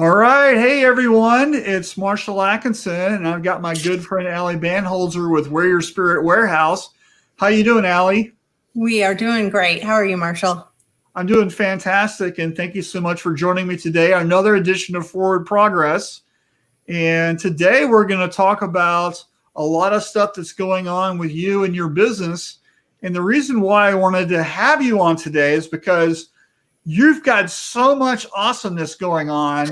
All right. Hey, everyone. It's Marshall Atkinson, and I've got my good friend, Alison Banholzer with Where Your Spirit Warehouse. How you doing, Allie? We are doing great. How are you, Marshall? I'm doing fantastic, and thank you so much for joining me today on another edition of Forward Progress. And today we're going to talk about a lot of stuff that's going on with you and your business. And the reason why I wanted to have you on today is because you've got so much awesomeness going on.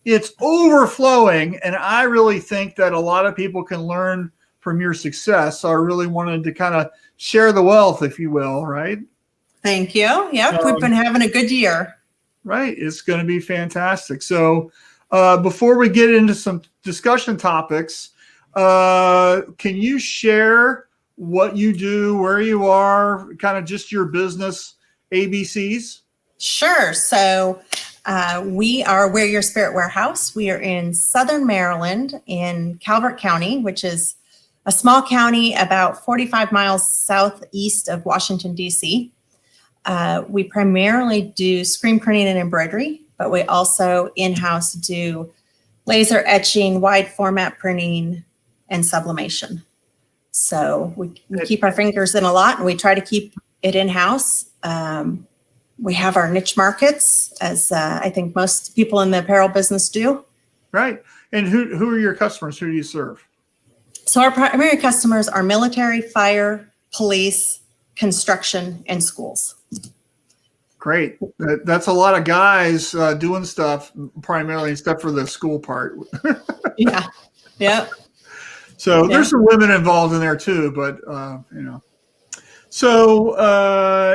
It's overflowing, and I really think that a lot of people can learn from your success. So I really wanted to kind of share the wealth, if you will, right? Thank you. Yep, we've been having a good year. Right. It's going to be fantastic. So before we get into some discussion topics, can you share what you do, where you are, kind of just your business ABCs? Sure. So we are Where Your Spirit Warehouse. We are in Southern Maryland in Calvert County, which is a small county about 45 miles southeast of Washington, D.C. We primarily do screen printing and embroidery, but we also in-house do laser etching, wide format printing, and sublimation. So we keep our fingers in a lot, and we try to keep it in-house. We have our niche markets, as I think most people in the apparel business do. Right. And who are your customers? Who do you serve? So our primary customers are military, fire, police, construction, and schools. Great. That's a lot of guys doing stuff primarily, except for the school part. Yeah. Yeah. So there's some women involved in there too, but you know. So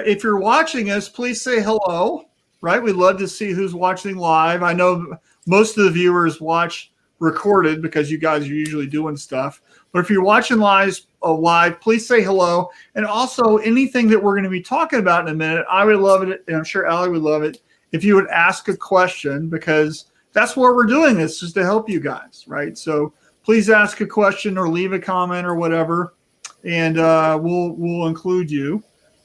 if you're watching us, please say hello, right? We'd love to see who's watching live. I know most of the viewers watch recorded because you guys are usually doing stuff. But if you're watching live, please say hello. And also anything that we're going to be talking about in a minute, I would love it, and I'm sure Allie would love it, if you would ask a question, because that's what we're doing this is to help you guys, right? So please ask a question or leave a comment or whatever, and we'll include you.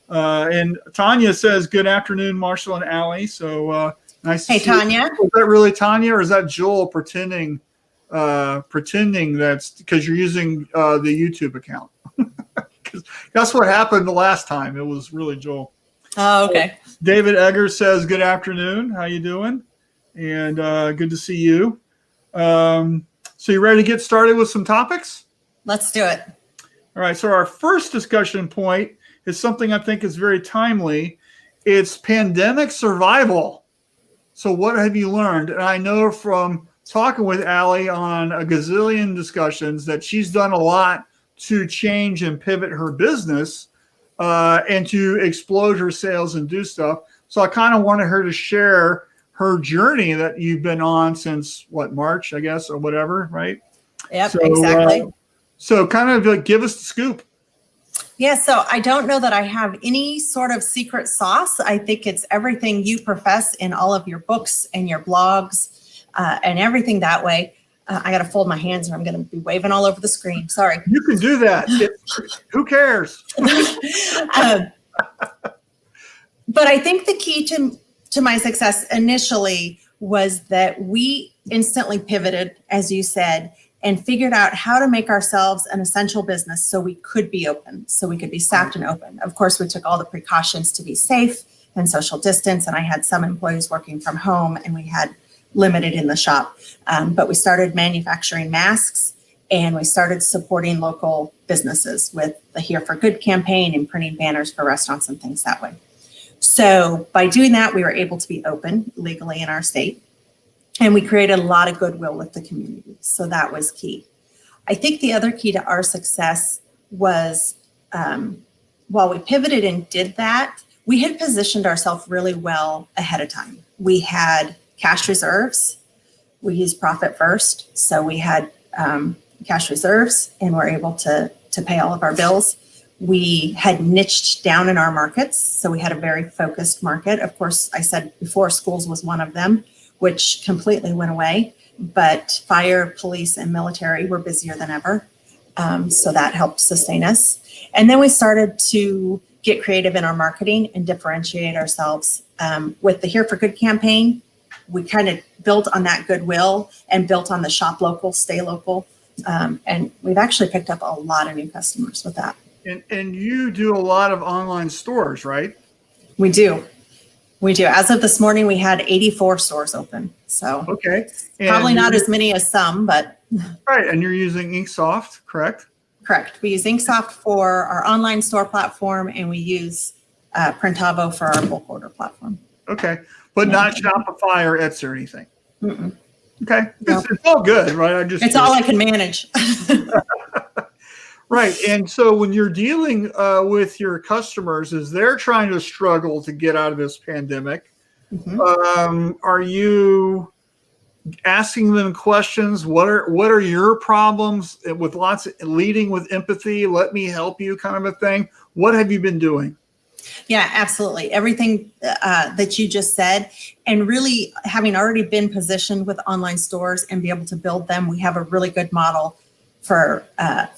And Tanya says, good afternoon, Marshall and Allie. So nice to see Tanya. You. Is that really Tanya, or is that Joel pretending that's because you're using the YouTube account? Because that's what happened the last time. It was really Joel. Oh, okay. David Eggers says, good afternoon. How you doing? And good to see you. So you ready to get started with some topics? Let's do it. All right. So our first discussion point is something I think is very timely. It's pandemic survival. So what have you learned? And I know from talking with Allie on a gazillion discussions that she's done a lot to change and pivot her business and to explode her sales and do stuff. So I kind of wanted her to share her journey that you've been on since March, I guess, or whatever, right? Yep, so, exactly. So kind of give us the scoop. Yeah, so I don't know that I have any sort of secret sauce. I think it's everything you profess in all of your books and your blogs and everything that way. I got to fold my hands or I'm going to be waving all over the screen. Sorry. You can do that. Who cares? But I think the key to my success initially was that we instantly pivoted, as you said, and figured out how to make ourselves an essential business so we could be open, so we could be staffed and open. Of course, we took all the precautions to be safe and social distance, and I had some employees working from home, and we had limited in the shop. But we started manufacturing masks, and we started supporting local businesses with the Here for Good campaign and printing banners for restaurants and things that way. So by doing that, we were able to be open legally in our state. And we created a lot of goodwill with the community. So that was key. I think the other key to our success was while we pivoted and did that, we had positioned ourselves really well ahead of time. We had cash reserves. We used profit first. So we had cash reserves and were able to pay all of our bills. We had niched down in our markets. So we had a very focused market. Of course, I said before, schools was one of them, which completely went away, but fire, police, and military were busier than ever. So that helped sustain us. And then we started to get creative in our marketing and differentiate ourselves with the Here for Good campaign. we kind of built on that goodwill and built on the shop local, stay local. And we've actually picked up a lot of new customers with that. And you do a lot of online stores, right? We do. As of this morning, we had 84 stores open. So okay, probably not as many as some, but. Right, and you're using Inksoft, correct? Correct. We use Inksoft for our online store platform, and we use Printavo for our bulk order platform. Okay, but not Shopify or Etsy or anything. Mm-mm. Okay, No. it's all good, right? It's all I can manage. Right, and so when you're dealing with your customers, as they're trying to struggle to get out of this pandemic, are you asking them questions? What are your problems, with lots of leading with empathy, let me help you kind of a thing? What have you been doing? Yeah, absolutely. Everything that you just said, and really having already been positioned with online stores and be able to build them, we have a really good model for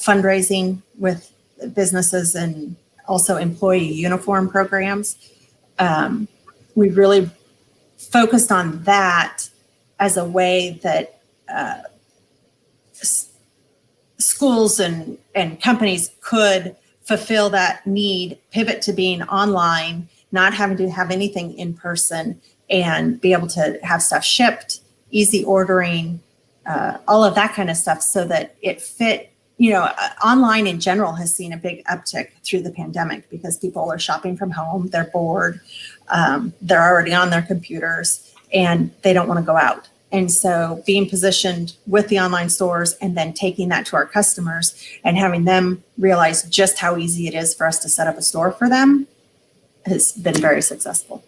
fundraising with businesses and also employee uniform programs. We really focused on that as a way that schools and companies could fulfill that need, pivot to being online, not having to have anything in person, and be able to have stuff shipped, easy ordering, all of that kind of stuff, so that it fit. Online in general has seen a big uptick through the pandemic because people are shopping from home, they're bored, they're already on their computers, and they don't want to go out. And so being positioned with the online stores and then taking that to our customers and having them realize just how easy it is for us to set up a store for them has been very successful.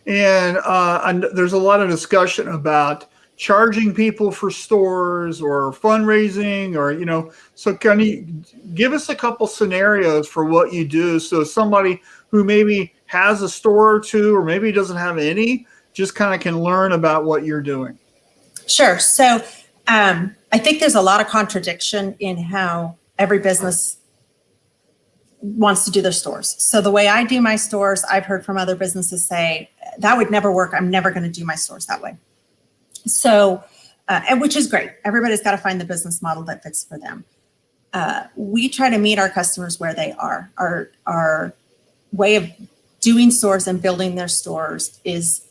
And there's a lot of discussion about charging people for stores or fundraising, or, so can you give us a couple scenarios for what you do, so somebody who maybe has a store or two, or maybe doesn't have any, just kind of can learn about what you're doing? Sure. So I think there's a lot of contradiction in how every business wants to do their stores. So the way I do my stores, I've heard from other businesses say, that would never work. I'm never going to do my stores that way. So, and which is great. Everybody's got to find the business model that fits for them. We try to meet our customers where they are. Our way of doing stores and building their stores is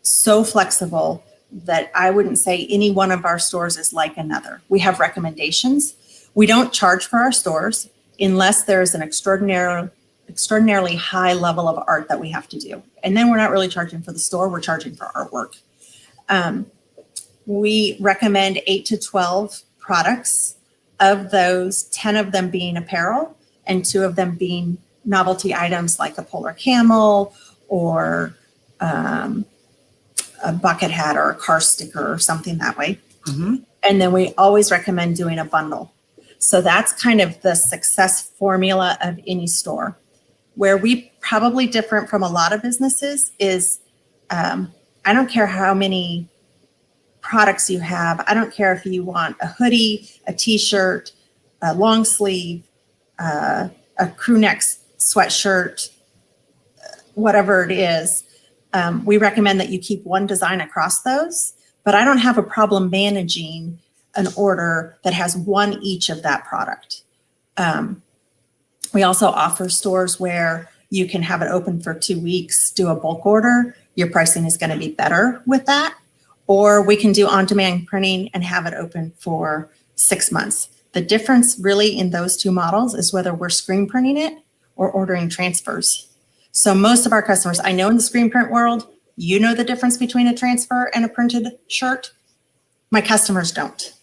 so flexible that I wouldn't say any one of our stores is like another. We have recommendations. We don't charge for our stores unless there's an extraordinarily high level of art that we have to do. And then we're not really charging for the store, we're charging for artwork. We recommend 8 to 12 products. Of those, 10 of them being apparel and 2 of them being novelty items like a polar camel or a bucket hat or a car sticker or something that way. Mm-hmm. And then we always recommend doing a bundle. So that's kind of the success formula of any store. Where we probably different from a lot of businesses is I don't care how many products you have. I don't care if you want a hoodie, a t-shirt, a long sleeve, a crew neck sweatshirt, whatever it is. We recommend that you keep one design across those, but I don't have a problem managing an order that has one each of that product. We also offer stores where you can have it open for 2 weeks, do a bulk order. Your pricing is going to be better with that. Or we can do on-demand printing and have it open for 6 months. The difference really in those 2 models is whether we're screen printing it or ordering transfers. So most of our customers, I know in the screen print world, you know the difference between a transfer and a printed shirt. My customers don't.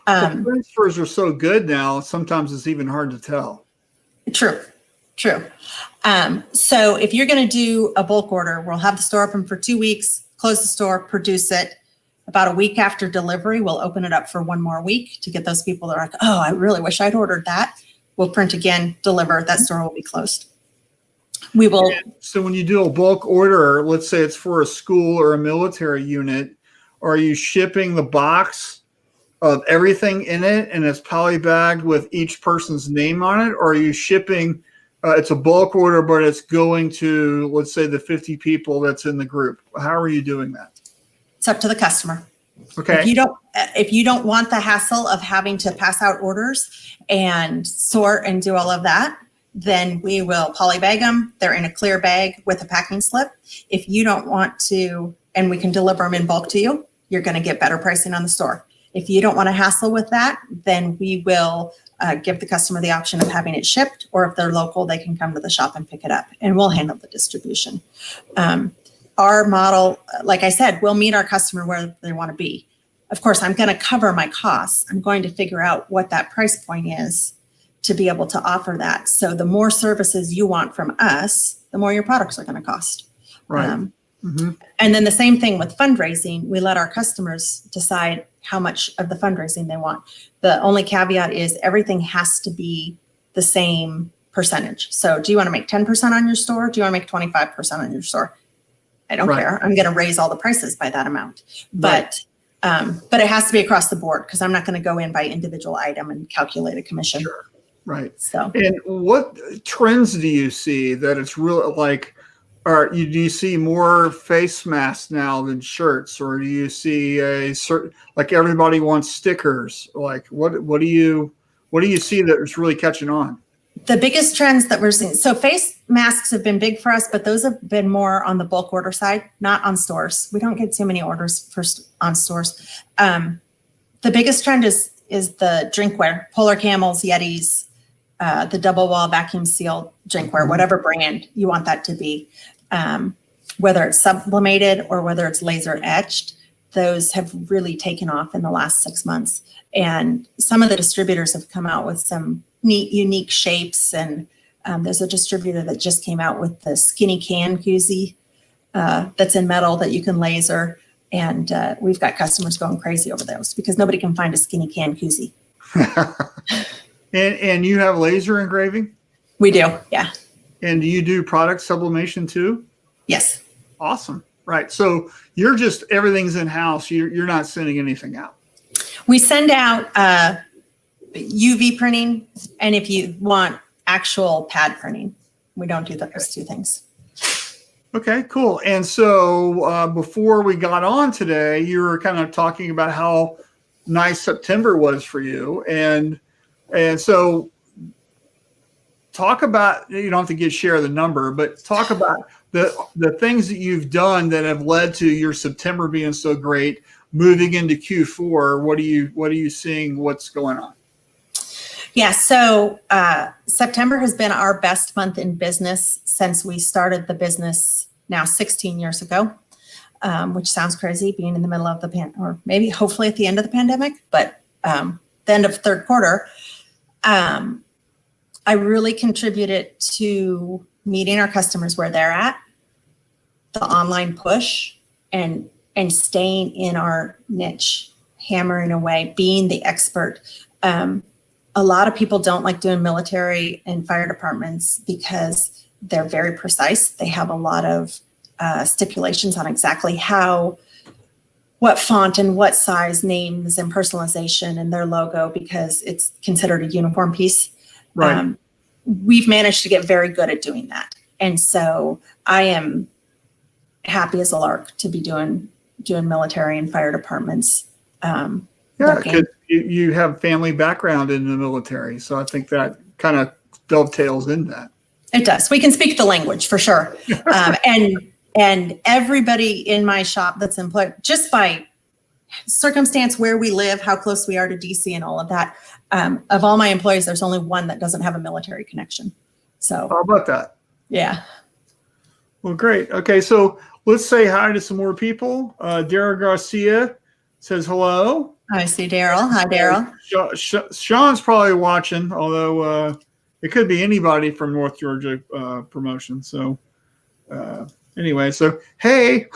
Transfers are so good now, sometimes it's even hard to tell. True. So if you're going to do a bulk order, we'll have the store open for 2 weeks, close the store, produce it. About a week after delivery, we'll open it up for 1 more week to get those people that are like, oh, I really wish I'd ordered that. We'll print again, deliver, that store will be closed. We will. So when you do a bulk order, let's say it's for a school or a military unit, are you shipping the box of everything in it and it's polybagged with each person's name on it? Or are you shipping, it's a bulk order, but it's going to, let's say, the 50 people that's in the group? How are you doing that? It's up to the customer. Okay. If you don't want the hassle of having to pass out orders and sort and do all of that, then we will polybag them. They're in a clear bag with a packing slip. If you don't want to, and we can deliver them in bulk to you, you're going to get better pricing on the store. If you don't want to hassle with that, then we will give the customer the option of having it shipped, or if they're local, they can come to the shop and pick it up, and we'll handle the distribution. Our model, like I said, we'll meet our customer where they want to be. Of course, I'm going to cover my costs. I'm going to figure out what that price point is to be able to offer that. So the more services you want from us, the more your products are going to cost. Right. And then the same thing with fundraising. We let our customers decide how much of the fundraising they want. The only caveat is everything has to be the same percentage. So do you want to make 10% on your store? Do you want to make 25% on your store? I don't care. I'm going to raise all the prices by that amount. But it has to be across the board, because I'm not going to go in by individual item and calculate a commission. Sure. Right. So, and what trends do you see that it's really like, do you see more face masks now than shirts, or do you see a certain, like everybody wants stickers? Like what do you see that is really catching on? the biggest trends that we're seeing, so face masks have been big for us, but those have been more on the bulk order side, not on stores. We don't get too many orders on stores. The biggest trend is the drinkware, Polar Camels, Yetis, the double wall vacuum seal drinkware, whatever brand you want that to be, whether it's sublimated or whether it's laser etched. Those have really taken off in the last 6 months. And some of the distributors have come out with some neat, unique shapes. And there's a distributor that just came out with the skinny can koozie that's in metal that you can laser. And we've got customers going crazy over those because nobody can find a skinny can koozie. And you have laser engraving? We do, yeah. And do you do product sublimation too? Yes. Awesome. Right. So you're just, everything's in-house. You're not sending anything out. We send out UV printing, and if you want actual pad printing, we don't do those two things. Okay, cool. And so before we got on today, you were kind of talking about how nice September was for you. And so talk about, you don't have to share the number, but talk about the things that you've done that have led to your September being so great. Moving into Q4, what are you seeing? What's going on? Yeah, so September has been our best month in business since we started the business now 16 years ago, which sounds crazy being in the middle of the or maybe hopefully at the end of the pandemic, but the end of third quarter. I really contributed to meeting our customers where they're at, the online push, and staying in our niche, hammering away, being the expert. A lot of people don't like doing military and fire departments because they're very precise. They have a lot of stipulations on exactly what font and what size, names and personalization and their logo, because it's considered a uniform piece. Right. We've managed to get very good at doing that. And so I am happy as a lark to be doing military and fire departments. Yeah, because you have family background in the military. So I think that kind of dovetails in that. It does. We can speak the language for sure. And everybody in my shop that's employed, just by circumstance, where we live, how close we are to DC and all of that, of all my employees, there's only one that doesn't have a military connection. So how about that? Yeah. Well, great. Okay, so let's say hi to some more people. Daryl Garcia says hello. I see Daryl. Hi, Daryl. Sean's probably watching, although it could be anybody from North Georgia promotion. So anyway, so hey.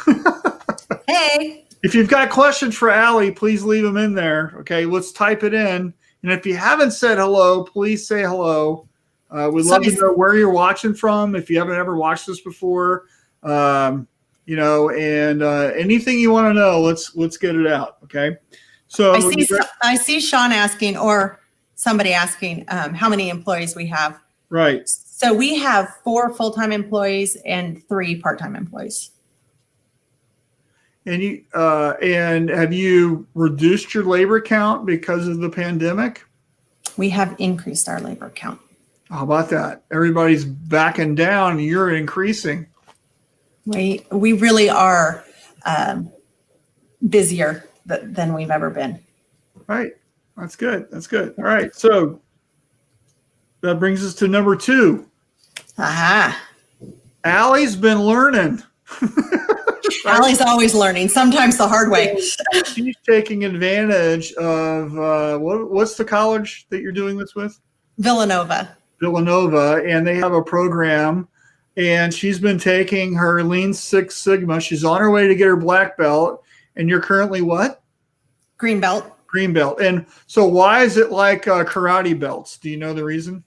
Hey. If you've got questions for Allie, please leave them in there. Okay, let's type it in. And if you haven't said hello, please say hello. We'd love to know where you're watching from. If you haven't ever watched this before, and anything you want to know, let's get it out. Okay. So I see Sean asking, or somebody asking, how many employees we have. Right. So we have 4 full-time employees and 3 part-time employees. And have you reduced your labor count because of the pandemic? We have increased our labor count. How about that? Everybody's backing down and you're increasing. We really are busier than we've ever been. Right. That's good. That's good. All right. So that brings us to number 2. Aha. Allie's been learning. Allie's always learning, sometimes the hard way. She's taking advantage of what's the college that you're doing this with? Villanova, and they have a program, and she's been taking her Lean Six Sigma. She's on her way to get her black belt, and you're currently what? green belt. Green belt. And so why is it like karate belts? Do you know the reason?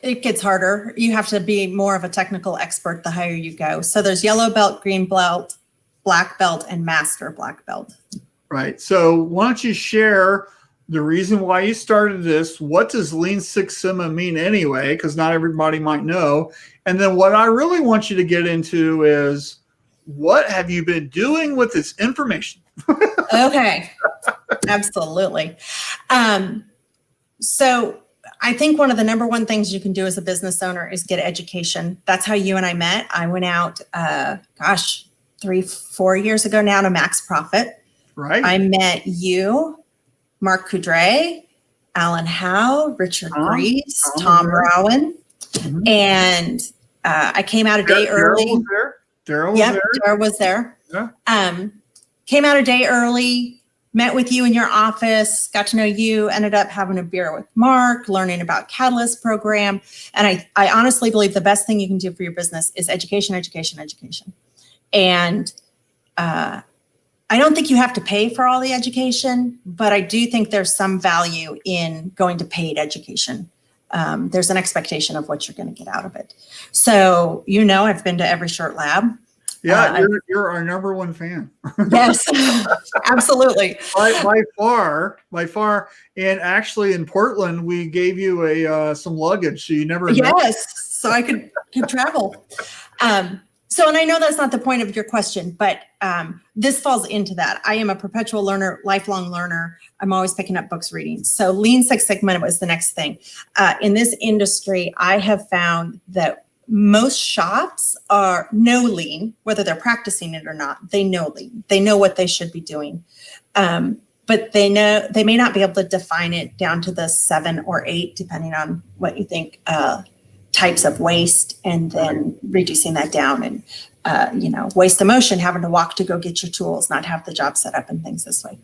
It gets harder. You have to be more of a technical expert the higher you go. So there's yellow belt, green belt, black belt, and master black belt. Right. So why don't you share the reason why you started this? What does Lean Six Sigma mean anyway? Because not everybody might know. And then what I really want you to get into is, what have you been doing with this information? Okay. Absolutely. So I think one of the number one things you can do as a business owner is get education. That's how you and I met. I went out, 3-4 years ago now to Max Profit. Right. I met you, Mark Coudray, Alan Howe, Richard Brees, Tom Rowan. Mm-hmm. And I came out a day early. Daryl was there. Daryl was there. Yeah. Came out a day early, met with you in your office, got to know you, ended up having a beer with Mark, learning about Catalyst program. And I honestly believe the best thing you can do for your business is education, education, education. And I don't think you have to pay for all the education, but I do think there's some value in going to paid education. There's an expectation of what you're going to get out of it. So, I've been to every Shirt Lab. Yeah, you're our number one fan. Yes, absolutely. By far. And actually in Portland, we gave you some luggage, so you never know. Yes, so I could travel. So, and I know that's not the point of your question, but this falls into that. I am a perpetual learner, lifelong learner. I'm always picking up books, reading. So Lean Six Sigma was the next thing. In this industry, I have found that most shops know Lean, whether they're practicing it or not. They know Lean. They know what they should be doing. But they may not be able to define it down to the 7 or 8, depending on what you think, types of waste, and then reducing that down, and waste emotion, having to walk to go get your tools, not have the job set up and things this way.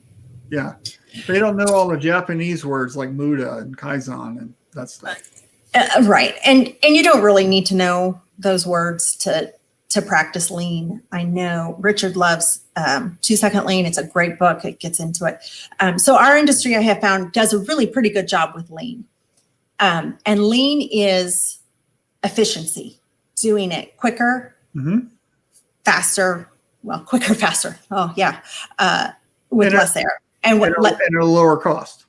Yeah. They don't know all the Japanese words like Muda and Kaizen and that stuff. Right. And you don't really need to know those words to practice Lean. I know Richard loves 2-Second Lean. It's a great book. It gets into it. So our industry, I have found, does a really pretty good job with Lean. And Lean is efficiency, doing it quicker, faster. Well, quicker, faster. Oh, yeah. With less error. And at a lower cost.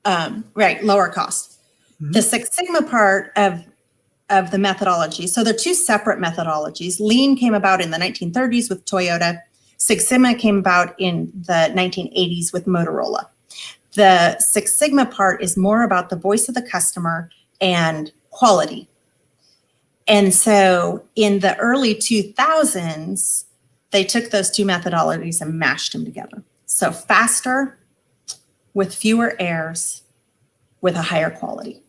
Right, lower cost. The Six Sigma part of the methodology. So they're two separate methodologies. Lean came about in the 1930s with Toyota. Six Sigma came about in the 1980s with Motorola. The Six Sigma part is more about the voice of the customer and quality. And so in the early 2000s, they took those two methodologies and mashed them together. So faster, with fewer errors, with a higher quality.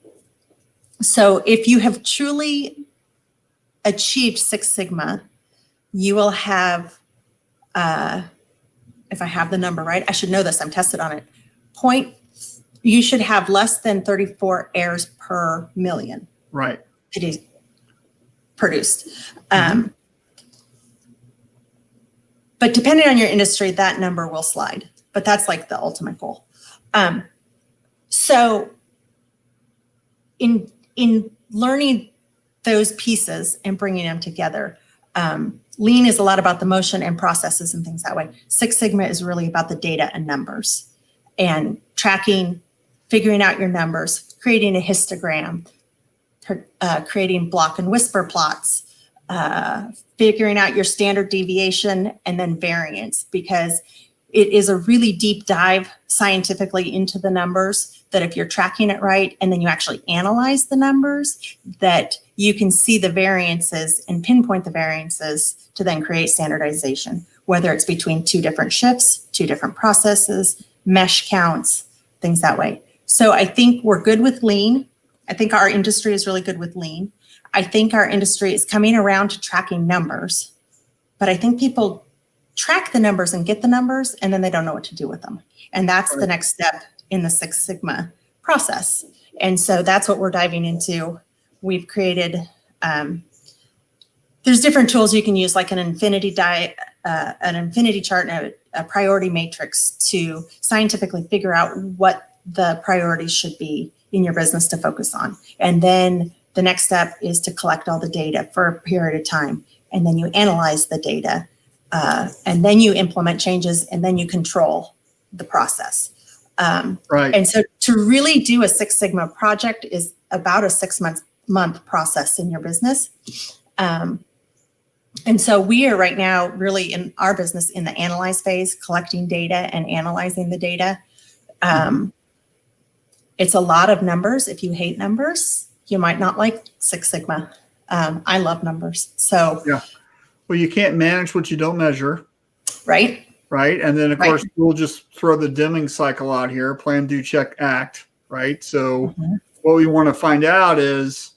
So if you have truly achieved Six Sigma, you will have, if I have the number right, I should know this, I'm tested on it. You should have less than 34 errors per million. Right. It is produced. But depending on your industry, that number will slide. But that's like the ultimate goal. So in learning those pieces and bringing them together, Lean is a lot about the motion and processes and things that way. Six Sigma is really about the data and numbers and tracking, figuring out your numbers, creating a histogram, creating block and whisper plots, figuring out your standard deviation, and then variance, because it is a really deep dive scientifically into the numbers, that if you're tracking it right and then you actually analyze the numbers, that you can see the variances and pinpoint the variances to then create standardization, whether it's between two different shifts, two different processes, mesh counts, things that way. So I think we're good with lean. I think our industry is really good with lean. I think our industry is coming around to tracking numbers, but I think people track the numbers and get the numbers, and then they don't know what to do with them. And that's the next step in the Six Sigma process. And so that's what we're diving into. We've created, there's different tools you can use, like an infinity chart and a priority matrix, to scientifically figure out what the priorities should be in your business to focus on. And then the next step is to collect all the data for a period of time. And then you analyze the data, and then you implement changes, and then you control the process. Right. And so to really do a Six Sigma project is about a 6-month process in your business. And so we are right now really in our business in the analyze phase, collecting data and analyzing the data. It's a lot of numbers. If you hate numbers, you might not like Six Sigma. I love numbers. So yeah. Well, you can't manage what you don't measure. Right. Right. And then, of course, we'll just throw the Deming cycle out here: plan, do, check, act. Right. So what we want to find out is,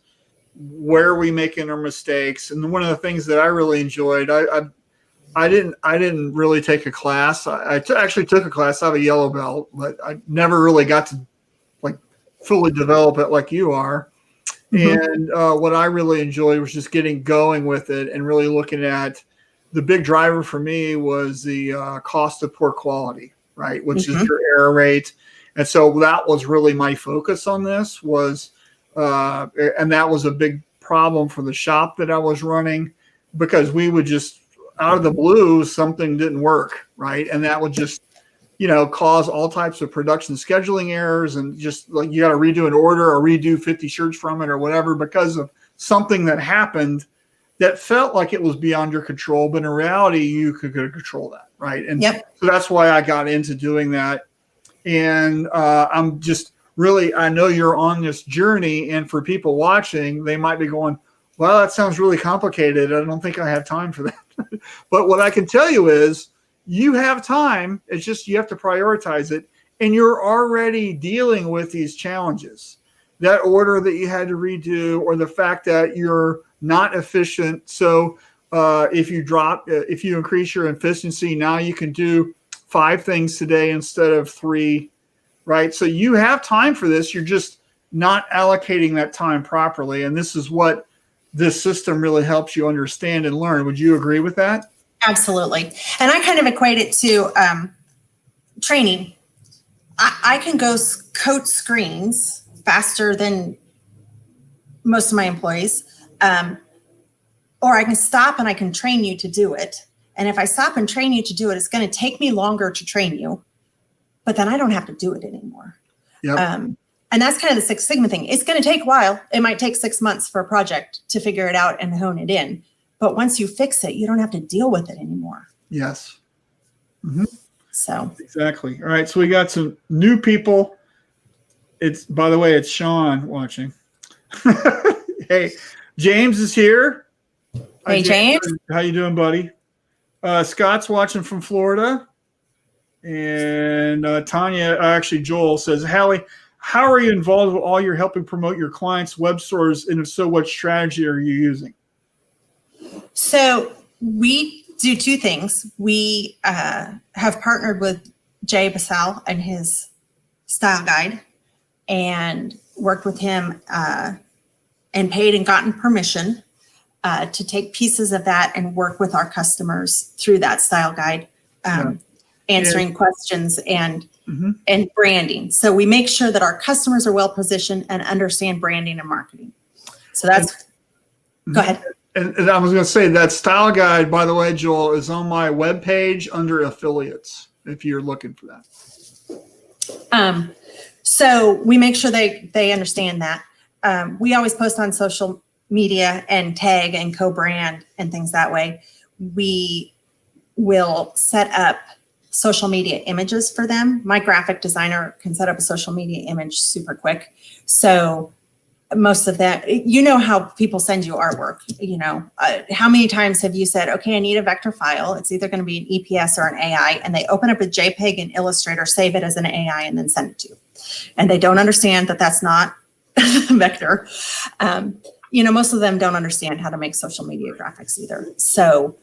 where are we making our mistakes? And one of the things that I really enjoyed, I didn't really take a class. I actually took a class. I have a yellow belt, but I never really got to like fully develop it like you are. And what I really enjoyed was just getting going with it and really looking at the big driver for me was the cost of poor quality, right? Which is your error rate. And so that was really my focus on this was, and that was a big problem for the shop that I was running, because we would just, out of the blue, something didn't work, right? And that would just, cause all types of production scheduling errors, and just like you got to redo an order or redo 50 shirts from it or whatever, because of something that happened that felt like it was beyond your control, but in reality, you could control that, right? And so that's why I got into doing that. And I'm just really, I know you're on this journey, and for people watching, they might be going, well, that sounds really complicated. I don't think I have time for that. But what I can tell you is you have time. It's just you have to prioritize it. And you're already dealing with these challenges. That order that you had to redo, or the fact that you're not efficient. So if you increase your efficiency, now you can do 5 things today instead of 3, right? So you have time for this. You're just not allocating that time properly. And this is what this system really helps you understand and learn. Would you agree with that? Absolutely. And I kind of equate it to training. I can go code screens faster than most of my employees. Or I can stop and I can train you to do it. And if I stop and train you to do it, it's going to take me longer to train you, but then I don't have to do it anymore. Yep. And that's kind of the Six Sigma thing. It's going to take a while. It might take 6 months for a project to figure it out and hone it in. But once you fix it, you don't have to deal with it anymore. Yes. So exactly. All right. So we got some new people. By the way, it's Sean watching. Hey, James is here. Hey, James. How you doing, buddy? Scott's watching from Florida. And Tanya, actually Joel says, Hallie, how are you involved with all your helping promote your clients' web stores? And if so, what strategy are you using? So we do 2 things. We have partnered with Jay Basal and his style guide, and worked with him and paid and gotten permission to take pieces of that and work with our customers through that style guide, answering questions and branding. So we make sure that our customers are well positioned and understand branding and marketing. So that's, go ahead. And I was going to say that style guide, by the way, Joel, is on my webpage under affiliates, if you're looking for that. So we make sure they understand that. We always post on social media and tag and co-brand and things that way, we will set up social media images for them. My graphic designer can set up a social media image super quick. So most of that, you know how people send you artwork, you know, how many times have you said, okay, I need a vector file. It's either going to be an EPS or an AI, and they open up a JPEG in Illustrator, save it as an AI, and then send it to you. And they don't understand that that's not vector. You know, most of them don't understand how to make social media graphics either. So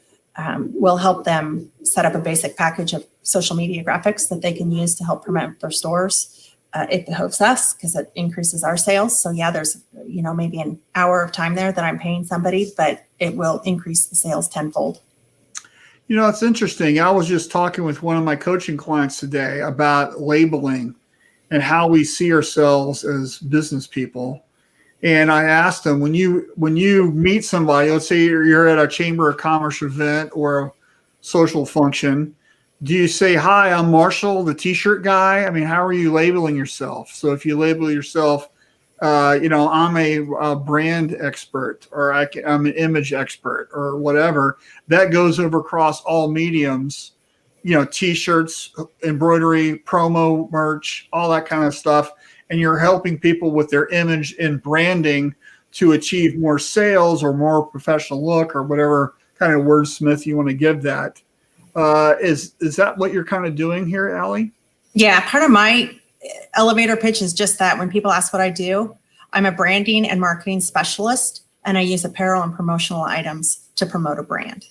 we'll help them set up a basic package of social media graphics that they can use to help promote their stores. It behoves us because it increases our sales. So yeah, there's, you know, maybe an hour of time there that I'm paying somebody, but it will increase the sales tenfold. You know, it's interesting. I was just talking with one of my coaching clients today about labeling and how we see ourselves as business people. And I asked them, when you meet somebody, let's say you're at a Chamber of Commerce event or a social function, do you say, hi, I'm Marshall, the t-shirt guy? I mean, how are you labeling yourself? So if you label yourself, you know, I'm a brand expert, or I'm an image expert, or whatever, that goes over across all mediums, you know, t-shirts, embroidery, promo, merch, all that kind of stuff. And you're helping people with their image and branding to achieve more sales or more professional look, or whatever kind of wordsmith you want to give that. Is that what you're kind of doing here, Allie? Yeah, part of my elevator pitch is just that. When people ask what I do, I'm a branding and marketing specialist, and I use apparel and promotional items to promote a brand.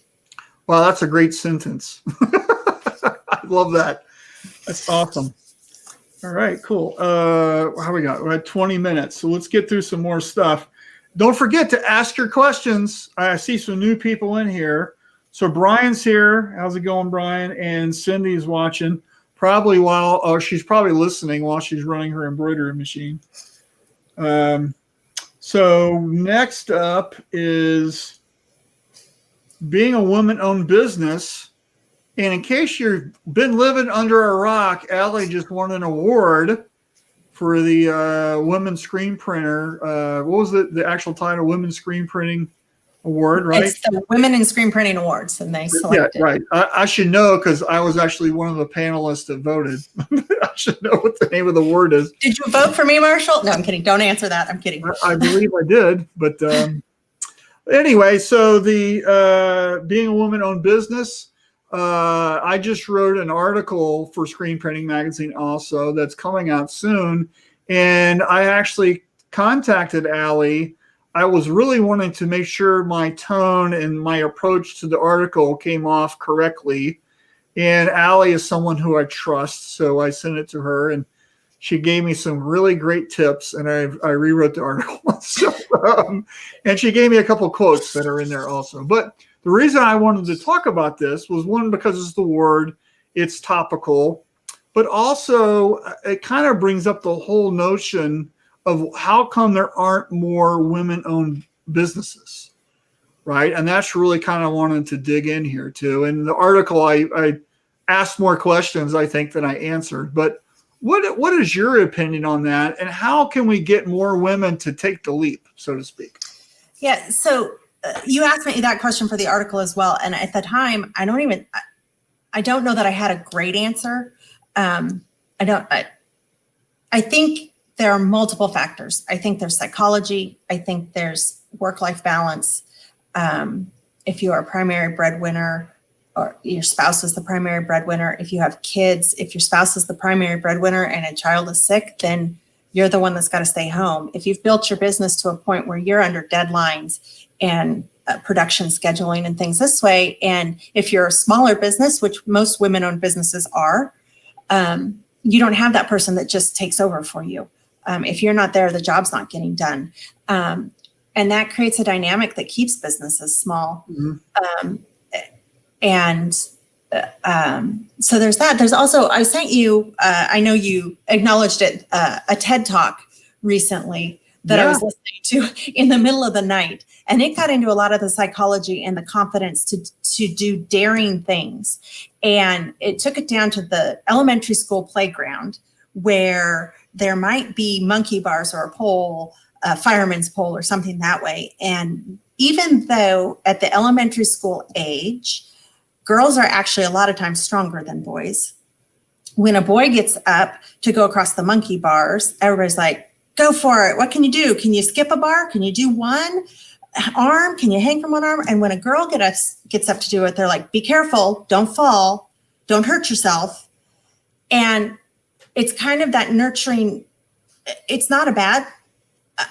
Wow, that's a great sentence. I love that. That's awesome. All right, cool. How we got? We're at 20 minutes, so let's get through some more stuff. Don't forget to ask your questions. I see some new people in here. So Brian's here. How's it going, Brian? And Cindy's watching, probably she's probably listening while she's running her embroidery machine. So next up is being a woman-owned business. And in case you've been living under a rock, Allie just won an award for the Women Screen Printer. What was the actual title? Women Screen Printing Award, right? It's the Women in Screen Printing Awards, and they selected. Yeah, right. I should know because I was actually one of the panelists that voted. I should know what the name of the award is. Did you vote for me, Marshall? No, I'm kidding. Don't answer that. I'm kidding. I believe I did, but anyway, so the being a woman-owned business. I just wrote an article for Screenprinting magazine also that's coming out soon. And I actually contacted Allie. I was really wanting to make sure my tone and my approach to the article came off correctly. And Allie is someone who I trust. So I sent it to her, and she gave me some really great tips, and I rewrote the article. So, and she gave me a couple of quotes that are in there also. But the reason I wanted to talk about this was, one, because it's the word, it's topical, but also it kind of brings up the whole notion of how come there aren't more women-owned businesses, right? And that's really kind of wanted to dig in here too. In the article, I asked more questions, I think, than I answered. But what is your opinion on that? And how can we get more women to take the leap, so to speak? Yeah, so you asked me that question for the article as well. And at the time, I don't know that I had a great answer. I think there are multiple factors. I think there's psychology. I think there's work-life balance. If you are a primary breadwinner, or your spouse is the primary breadwinner, if you have kids, if your spouse is the primary breadwinner and a child is sick, then you're the one that's got to stay home. If you've built your business to a point where you're under deadlines and production scheduling and things this way, and if you're a smaller business, which most women-owned businesses are, you don't have that person that just takes over for you. If you're not there, the job's not getting done. And that creates a dynamic that keeps businesses small. Mm-hmm. So there's that. There's also, I sent you, I know you acknowledged it, a TED Talk recently that I was listening to in the middle of the night. And it got into a lot of the psychology and the confidence to do daring things. And it took it down to the elementary school playground, where there might be monkey bars or a pole a fireman's pole or something that way. And even though at the elementary school age, girls are actually a lot of times stronger than boys. When a boy gets up to go across the monkey bars, everybody's like, go for it. What can you do? Can you skip a bar? Can you do one arm? Can you hang from one arm? And when a girl gets up to do it, they're like, be careful, don't fall, don't hurt yourself. And it's kind of that nurturing. It's not a bad,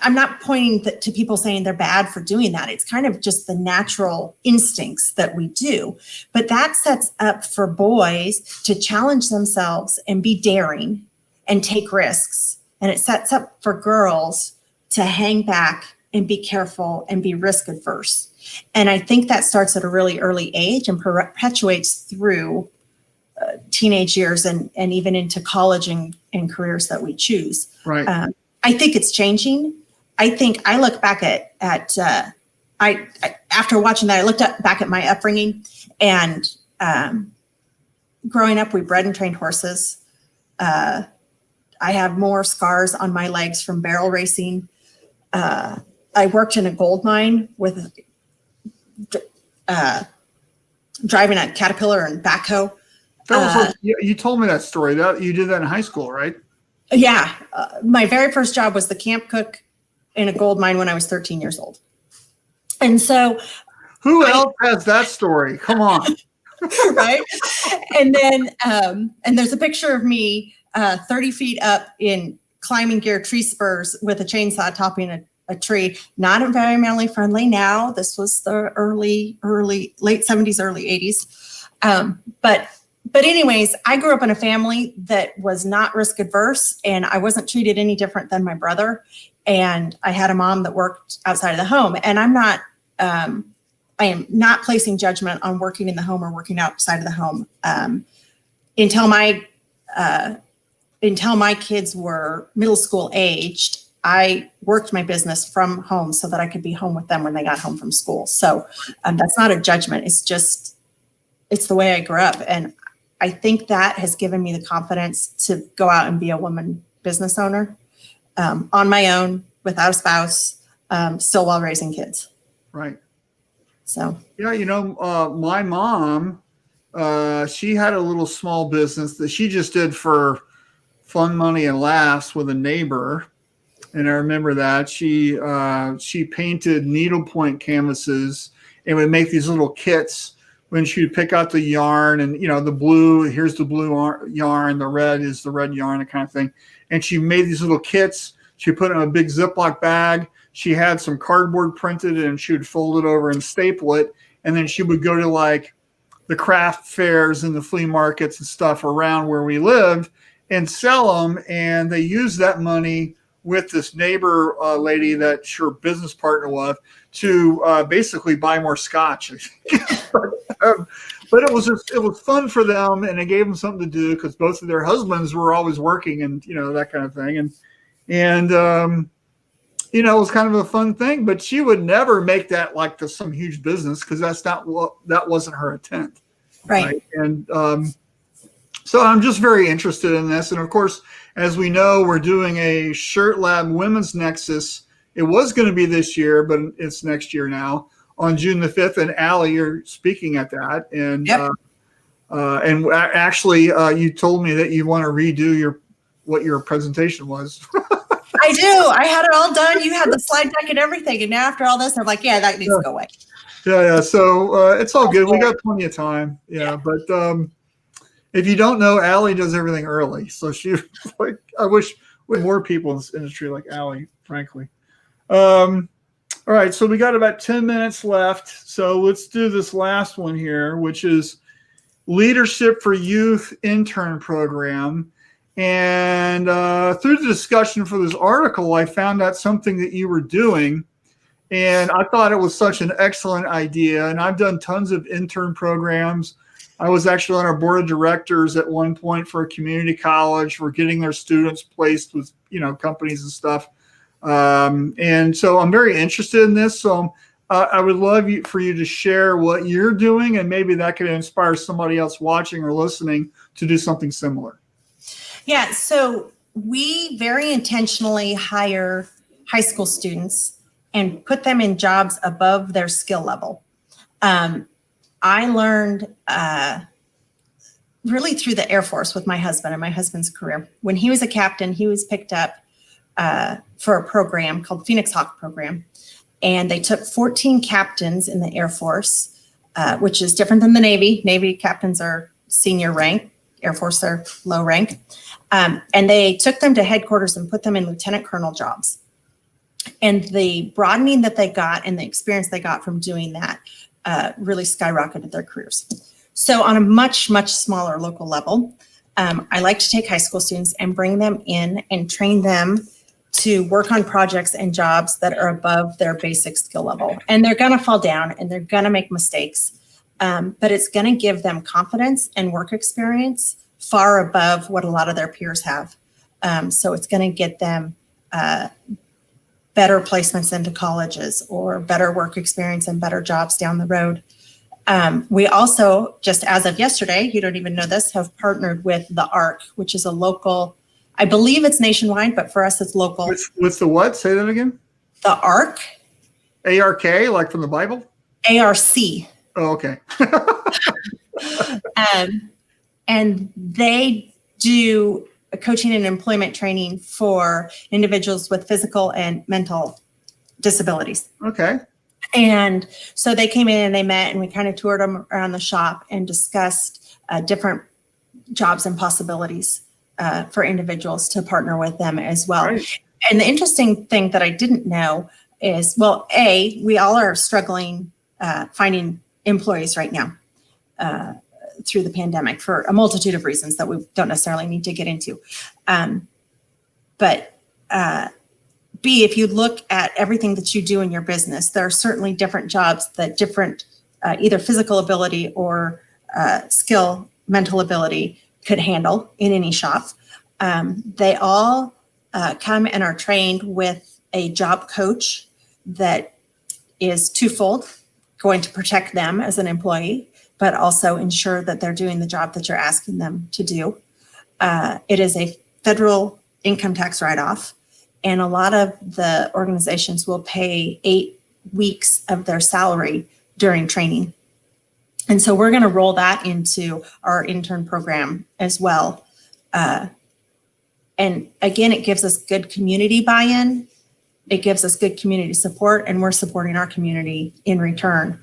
I'm not pointing to people saying they're bad for doing that. It's kind of just the natural instincts that we do. But that sets up for boys to challenge themselves and be daring and take risks. And it sets up for girls to hang back and be careful and be risk adverse. And I think that starts at a really early age and perpetuates through teenage years and even into college and careers that we choose. Right. I think it's changing. I think I look back at after watching that, I looked back at my upbringing, and growing up, we bred and trained horses. I have more scars on my legs from barrel racing. I worked in a gold mine with driving a Caterpillar and backhoe. That was you told me that story. That you did that in high school, right? Yeah. My very first job was the camp cook in a gold mine when I was 13 years old. And so who else has that story? Come on. Right. And then, and there's a picture of me 30 feet up in climbing gear, tree spurs with a chainsaw topping a tree. Not very family friendly now. This was the late 70s, early 80s. But anyways, I grew up in a family that was not risk adverse, and I wasn't treated any different than my brother. And I had a mom that worked outside of the home. And I am not placing judgment on working in the home or working outside of the home. Until my kids were middle school aged, I worked my business from home so that I could be home with them when they got home from school. So that's not a judgment. It's the way I grew up. And I think that has given me the confidence to go out and be a woman business owner on my own, without a spouse, still while raising kids. Right. So. Yeah, my mom, she had a little small business that she just did for fun, money, and laughs with a neighbor. And I remember that she painted needlepoint canvases and would make these little kits when she would pick out the yarn and, the blue, here's the blue yarn, the red is the red yarn, that kind of thing. And she made these little kits. She put it in a big Ziploc bag. She had some cardboard printed and she would fold it over and staple it. And then she would go to like the craft fairs and the flea markets and stuff around where we lived and sell them. And they used that money with this neighbor lady that her business partner was to basically buy more scotch. But it was fun for them, and it gave them something to do because both of their husbands were always working and that kind of thing. And it was kind of a fun thing. But she would never make that like some huge business because that wasn't her intent. Right. And so I'm just very interested in this. And of course, as we know, we're doing a Shirt Lab Women's Nexus. It was going to be this year, but it's next year now on June the 5th. And Allie, you're speaking at that. And yep. And actually, you told me that you want to redo what your presentation was. I do. I had it all done. You had the slide deck and everything. And now after all this, I'm like, yeah, that needs to go away. Yeah. So it's all good. We got plenty of time. Yeah. But if you don't know, Allie does everything early. So I wish with more people in this industry like Allie, frankly. All right. So we got about 10 minutes left. So let's do this last one here, which is Leadership for Youth Intern Program. And through the discussion for this article, I found out something that you were doing. And I thought it was such an excellent idea. And I've done tons of intern programs. I was actually on our board of directors at one point for a community college for getting their students placed with, companies and stuff. And so I'm very interested in this. So I would love for you to share what you're doing, and maybe that could inspire somebody else watching or listening to do something similar. Yeah. So we very intentionally hire high school students and put them in jobs above their skill level. I learned really through the Air Force with my husband and my husband's career. When he was a captain, he was picked up for a program called Phoenix Hawk program. And they took 14 captains in the Air Force, which is different than the Navy. Navy captains are senior rank, Air Force are low rank. And they took them to headquarters and put them in lieutenant colonel jobs. And the broadening that they got and the experience they got from doing that really skyrocketed their careers. So on a much, much smaller local level, I like to take high school students and bring them in and train them to work on projects and jobs that are above their basic skill level. And they're going to fall down and they're going to make mistakes, but it's going to give them confidence and work experience far above what a lot of their peers have. So it's going to get them better placements into colleges or better work experience and better jobs down the road. We also, just as of yesterday, you don't even know this, have partnered with the ARC, which is a local, I believe it's nationwide, but for us it's local. With the what? Say that again. The ARC. A-R-K, like from the Bible? A-R-C. Oh, okay. And they do coaching and employment training for individuals with physical and mental disabilities. Okay. And so they came in and they met and we kind of toured them around the shop and discussed different jobs and possibilities for individuals to partner with them as well. Right. And the interesting thing that I didn't know is, well, we all are struggling finding employees right now through the pandemic for a multitude of reasons that we don't necessarily need to get into. But B, if you look at everything that you do in your business, there are certainly different jobs that different either physical ability or mental ability could handle in any shop. They all come and are trained with a job coach that is twofold, going to protect them as an employee, but also ensure that they're doing the job that you're asking them to do. It is a federal income tax write-off, and a lot of the organizations will pay 8 weeks of their salary during training. And so we're going to roll that into our intern program as well. And again, it gives us good community buy-in. It gives us good community support, and we're supporting our community in return.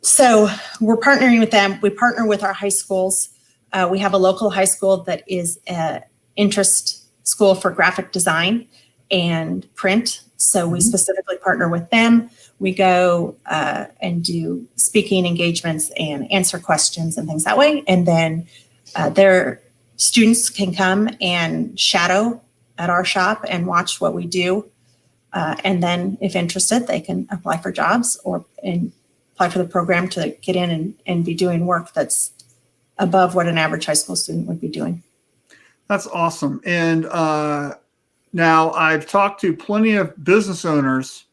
So we're partnering with them. We partner with our high schools. We have a local high school that is an interest school for graphic design and print. So we specifically partner with them. We go and do speaking engagements and answer questions and things that way. And then their students can come and shadow at our shop and watch what we do. And then if interested, they can apply for jobs or apply for the program to get in and be doing work that's above what an average high school student would be doing. That's awesome. And now I've talked to plenty of business owners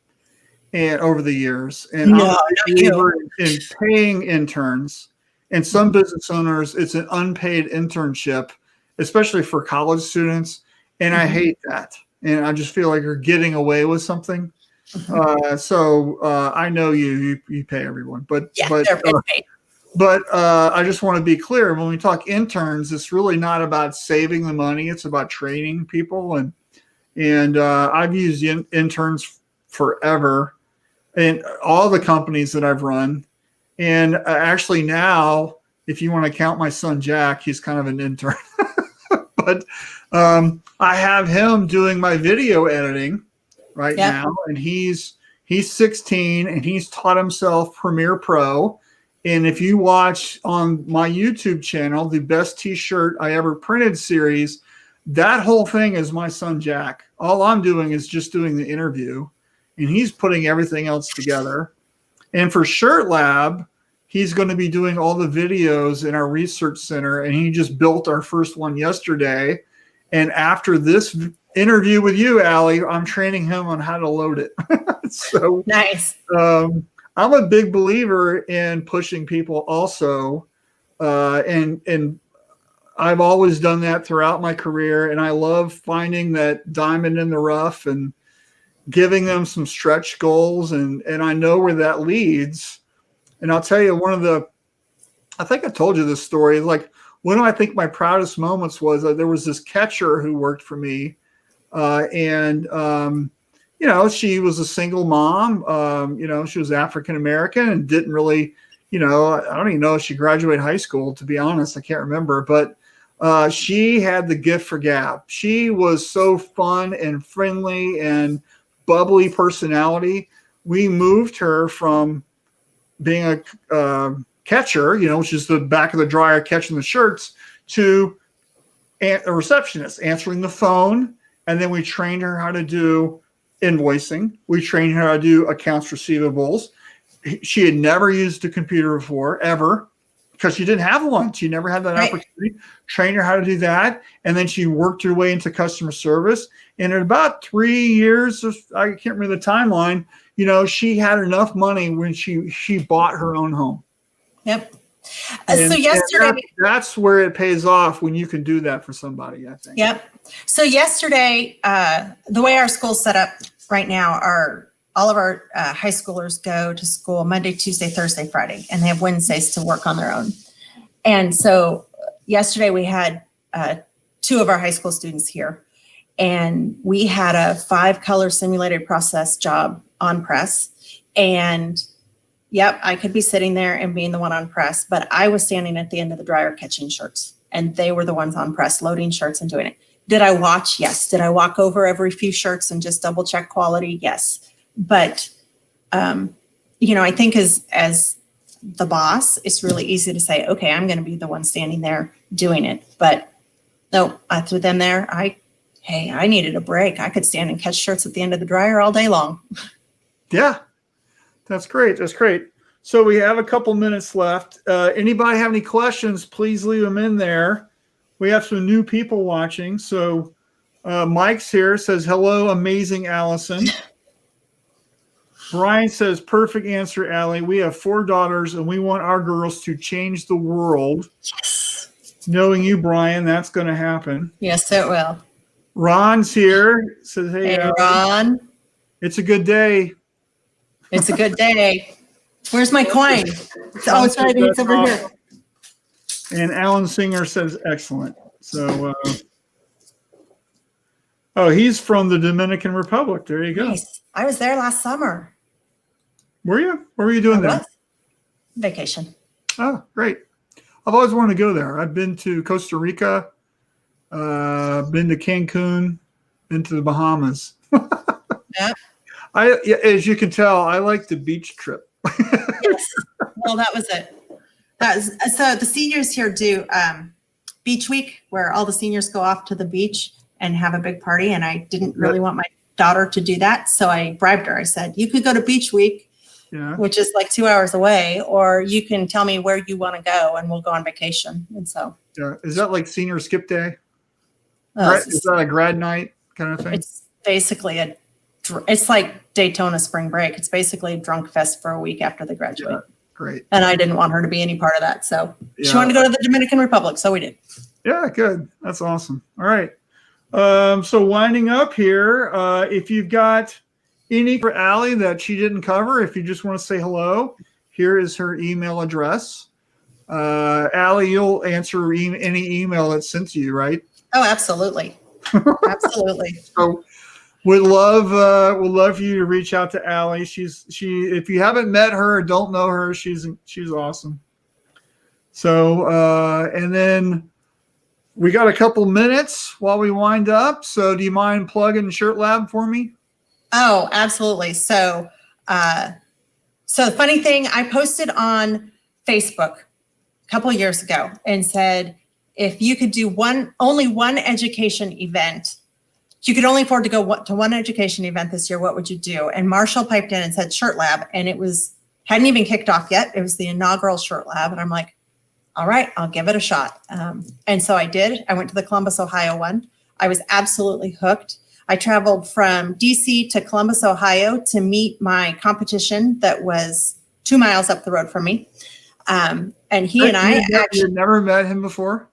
over the years, and I'm a believer in paying interns. And some business owners, it's an unpaid internship, especially for college students. And I hate that. And I just feel like you're getting away with something. So I know you pay everyone, but I just want to be clear, when we talk interns, it's really not about saving the money. It's about training people. And I've used interns forever in all the companies that I've run. And actually now, if you want to count my son, Jack, he's kind of an intern, but I have him doing my video editing right now. And he's 16 and he's taught himself Premiere Pro. And if you watch on my YouTube channel, the best t-shirt I ever printed series, that whole thing is my son, Jack. All I'm doing is just doing the interview, and he's putting everything else together. And for Shirt Lab, he's going to be doing all the videos in our research center, and he just built our first one yesterday. And after this interview with you, Allie, I'm training him on how to load it. So nice. I'm a big believer in pushing people also. And I've always done that throughout my career, and I love finding that diamond in the rough and giving them some stretch goals, and I know where that leads. And I'll tell you, I think I told you this story. Like, one of I think my proudest moments was that there was this catcher who worked for me, and she was a single mom. She was African American and didn't really, I don't even know if she graduated high school, to be honest. I can't remember, but she had the gift for gab. She was so fun and friendly and bubbly personality. We moved her from being a catcher, which is the back of the dryer catching the shirts, to a receptionist answering the phone. And then we trained her how to do invoicing. We trained her how to do accounts receivables. She had never used a computer before, ever, because she didn't have one. She never had that opportunity. Trained her how to do that. And then she worked her way into customer service. And in about 3 years, I can't remember the timeline, she had enough money when she bought her own home. Yep. So yesterday, that's where it pays off, when you can do that for somebody, I think. Yep. So yesterday, the way our school's set up right now, all of our high schoolers go to school Monday, Tuesday, Thursday, Friday, and they have Wednesdays to work on their own. And so yesterday we had 2 of our high school students here, and we had a 5-color simulated process job on press. And yep, I could be sitting there and being the one on press, but I was standing at the end of the dryer catching shirts, and they were the ones on press loading shirts and doing it. Did I watch? Yes. Did I walk over every few shirts and just double check quality? Yes. But, I think as the boss, it's really easy to say, okay, I'm going to be the one standing there doing it. But no, I threw them there. I needed a break. I could stand and catch shirts at the end of the dryer all day long. Yeah, that's great. That's great. So we have a couple minutes left. Anybody have any questions, please leave them in there. We have some new people watching. So Mike's here, says, hello, amazing Allison. Brian says, perfect answer, Allie. We have 4 daughters, and we want our girls to change the world. Yes. Knowing you, Brian, that's going to happen. Yes, it will. Ron's here, says, hey, Ron. It's a good day. It's a good day. Where's my coin? Oh, it's right. It's over here. And Alan Singer says, excellent. So, he's from the Dominican Republic. There you go. Nice. I was there last summer. Were you? What were you doing there? Vacation. Oh, great. I've always wanted to go there. I've been to Costa Rica, been to Cancun, been to the Bahamas. Yeah. As you can tell, I like the beach trip. Yes. Well, that was it. So the seniors here do beach week, where all the seniors go off to the beach and have a big party. And I didn't really want my daughter to do that. So I bribed her. I said, you could go to beach week, which is like 2 hours away, or you can tell me where you want to go and we'll go on vacation. And so. Yeah. Is that like senior skip day? Is that a grad night kind of thing? It's basically it's like Daytona spring break. It's basically a drunk fest for a week after they graduate. Yeah, great. And I didn't want her to be any part of that. So she wanted to go to the Dominican Republic. So we did. Yeah, good. That's awesome. All right. So winding up here, if you've got any for Allie that she didn't cover, if you just want to say hello, here is her email address. Allie, you'll answer any email that's sent to you, right? Oh, absolutely. Absolutely. So we'd love you to reach out to Allie. If you haven't met her or don't know her, she's awesome. So, and then we got a couple minutes while we wind up. So do you mind plugging Shirt Lab for me? Oh, absolutely. So, so the funny thing, I posted on Facebook a couple of years ago and said, if you could do only one education event, you could only afford to go to one education event this year, what would you do? And Marshall piped in and said Shirt Lab, and it hadn't even kicked off yet. It was the inaugural Shirt Lab. And I'm like, all right, I'll give it a shot. And so I did. I went to the Columbus, Ohio one. I was absolutely hooked. I traveled from DC to Columbus, Ohio to meet my competition that was 2 miles up the road from me. And he and I actually. You had never met him before?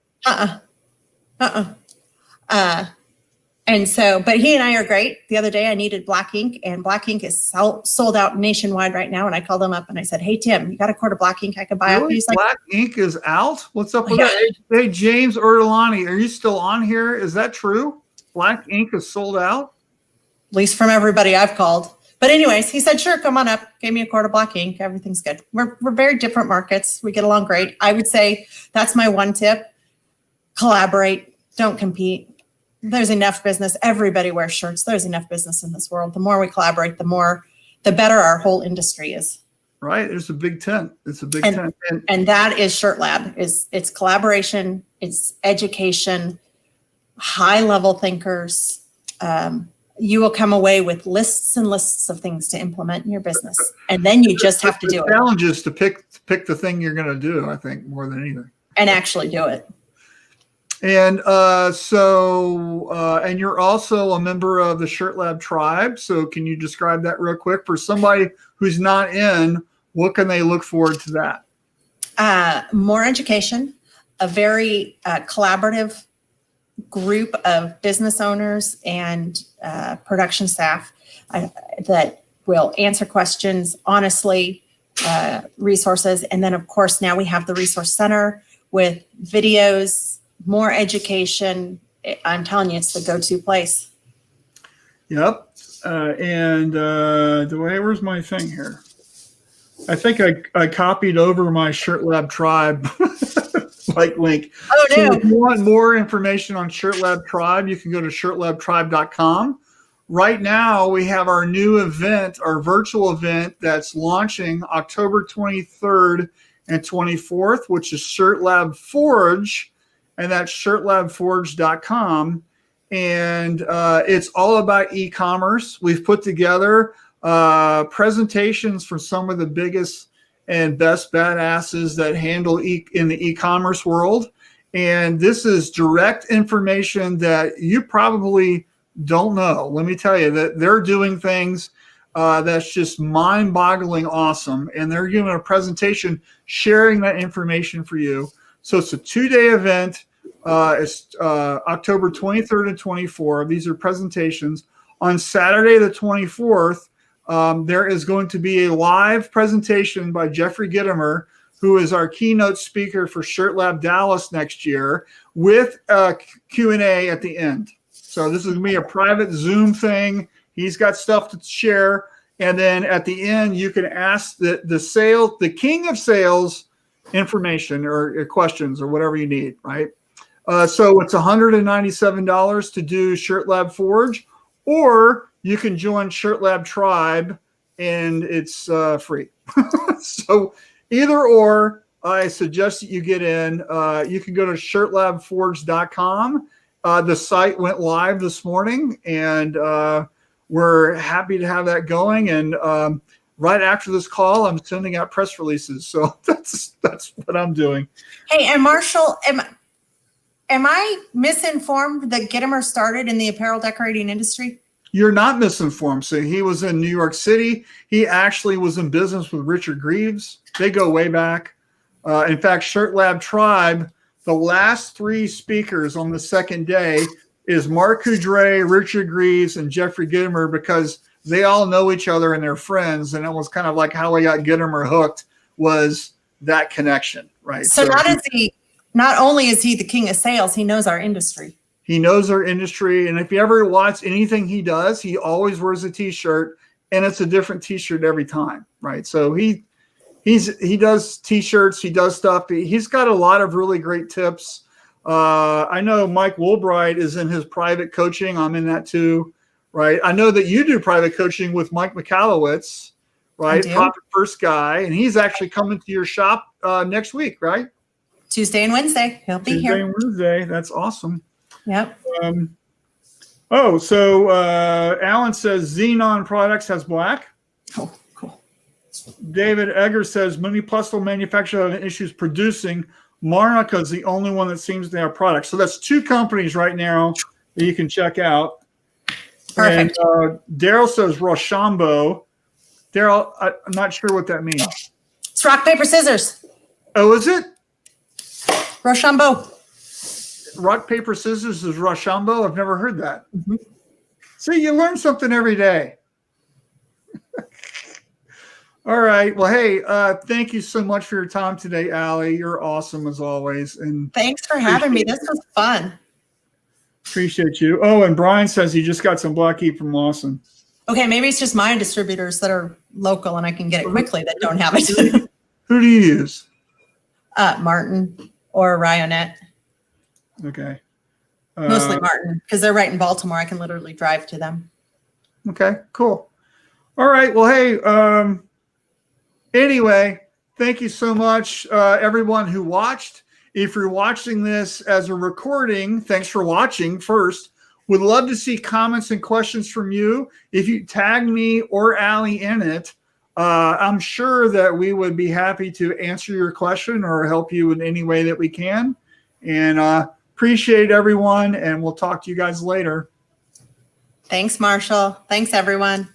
And so, but he and I are great. The other day I needed black ink, and black ink is sold out nationwide right now. And I called him up and I said, "Hey, Tim, you got a quart of black ink I could buy?" Really? He's like, Black ink is out? What's up with yeah. that? Hey, James Ortolani, are you still on here? Is that true? Black ink is sold out? At least from everybody I've called. But anyways, he said, "Sure, come on up." Gave me a quart of black ink. Everything's good. We're very different markets. We get along great. I would say that's my one tip. Collaborate. Don't compete. There's enough business. Everybody wears shirts. There's enough business in this world. The more we collaborate, the better our whole industry is. Right. There's a big tent. It's a big tent. And that is Shirt Lab. It's collaboration. It's education, high level thinkers. You will come away with lists and lists of things to implement in your business. And then you just have to do it. The challenge is to pick the thing you're going to do, I think, more than anything. And actually do it. And and you're also a member of the Shirt Lab tribe. So can you describe that real quick for somebody who's not in? What can they look forward to that? More education, a very collaborative group of business owners and production staff that will answer questions honestly, resources. And then, of course, now we have the Resource Center with videos, more education. I'm telling you, it's the go-to place. Yep. Where's my thing here? I think I copied over my Shirt Lab tribe like link. Oh, no. So if you want more information on Shirt Lab Tribe, you can go to shirtlabtribe.com. Right now, we have our new event, our virtual event that's launching October 23rd and 24th, which is Shirt Lab Forge, and that's shirtlabforge.com. And it's all about e-commerce. We've put together presentations for some of the biggest and best badasses that handle in the e-commerce world. And this is direct information that you probably don't know. Let me tell you that they're doing things that's just mind-boggling awesome. And they're giving a presentation sharing that information for you. So it's a 2-day event. It's October 23rd and 24th. These are presentations. On Saturday, the 24th, there is going to be a live presentation by Jeffrey Gittimer, who is our keynote speaker for Shirt Lab Dallas next year, with a Q&A at the end. So this is going to be a private Zoom thing. He's got stuff to share. And then at the end, you can ask the king of sales information or questions or whatever you need, right? So it's $197 to do Shirt Lab Forge, or you can join Shirt Lab Tribe and it's free. So either or, I suggest that you get in. You can go to shirtlabforge.com. The site went live this morning, and we're happy to have that going. And right after this call, I'm sending out press releases. So that's what I'm doing. Hey, and Marshall, am I misinformed that Gittimer started in the apparel decorating industry? You're not misinformed. So he was in New York City. He actually was in business with Richard Greaves. They go way back. In fact, Shirt Lab Tribe, the last 3 speakers on the second day is Mark Coudray, Richard Greaves, and Jeffrey Gittimer, because they all know each other and they're friends. And it was kind of like how we got Gittimer hooked, was that connection, right? So not only is he the king of sales, he knows our industry. He knows our industry. And if you ever watch anything he does, he always wears a T-shirt, and it's a different T-shirt every time, right? So he does T-shirts, he does stuff. He's got a lot of really great tips. I know Mike Woolbright is in his private coaching. I'm in that too, right? I know that you do private coaching with Mike Michalowicz, right? Profit First Guy, and he's actually coming to your shop next week, right? Tuesday and Wednesday. He'll be here. Tuesday and Wednesday. That's awesome. Yep. So Alan says Xenon Products has black. Oh, cool. David Egger says many Plessel manufacturers have issues producing. Marnica is the only one that seems to have products. So that's 2 companies right now that you can check out. Perfect. And Daryl says Rochambeau. Daryl, I'm not sure what that means. It's rock, paper, scissors. Oh, is it? Rochambeau. rock, paper, scissors is Rochambeau. I've never heard that. Mm-hmm. See, you learn something every day. All right. Well, hey, thank you so much for your time today, Allie. You're awesome as always. And thanks for having me. This was fun. Appreciate you. Oh, and Brian says he just got some black heat from Lawson. Okay, maybe it's just my distributors that are local and I can get it quickly that don't have it. Who do you use? Martin or Ryonet. Okay. Mostly Martin, because they're right in Baltimore. I can literally drive to them. Okay, cool. All right. Well, hey, anyway, thank you so much, everyone who watched. If you're watching this as a recording, thanks for watching first. Would love to see comments and questions from you. If you tag me or Allie in it, I'm sure that we would be happy to answer your question or help you in any way that we can. And appreciate everyone, and we'll talk to you guys later. Thanks, Marshall. Thanks, everyone.